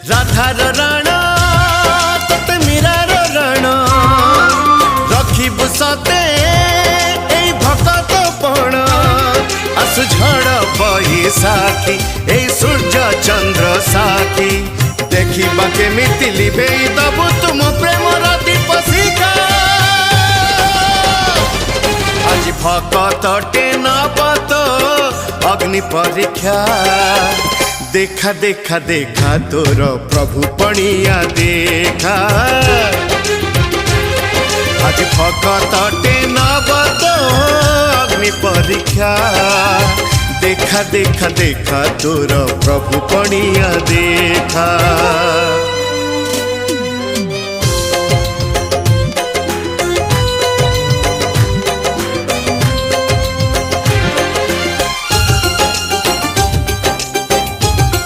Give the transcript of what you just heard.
राधार राण तते मीरार राण रखिबु सते एई भकत पण आसु झड़ बैसाखी एई सूर्य चंद्र साखी देखिबा केमिति लिभेई दबु तुम प्रेमर दीप शिखा आज भकत टेनबत अग्नि परीक्षा देखा देखा देखा तोर प्रभु पणिया देखा आज भकत टेनबत अग्नि परीक्षा देखा देखा देखा तोर प्रभु पणिया देखा।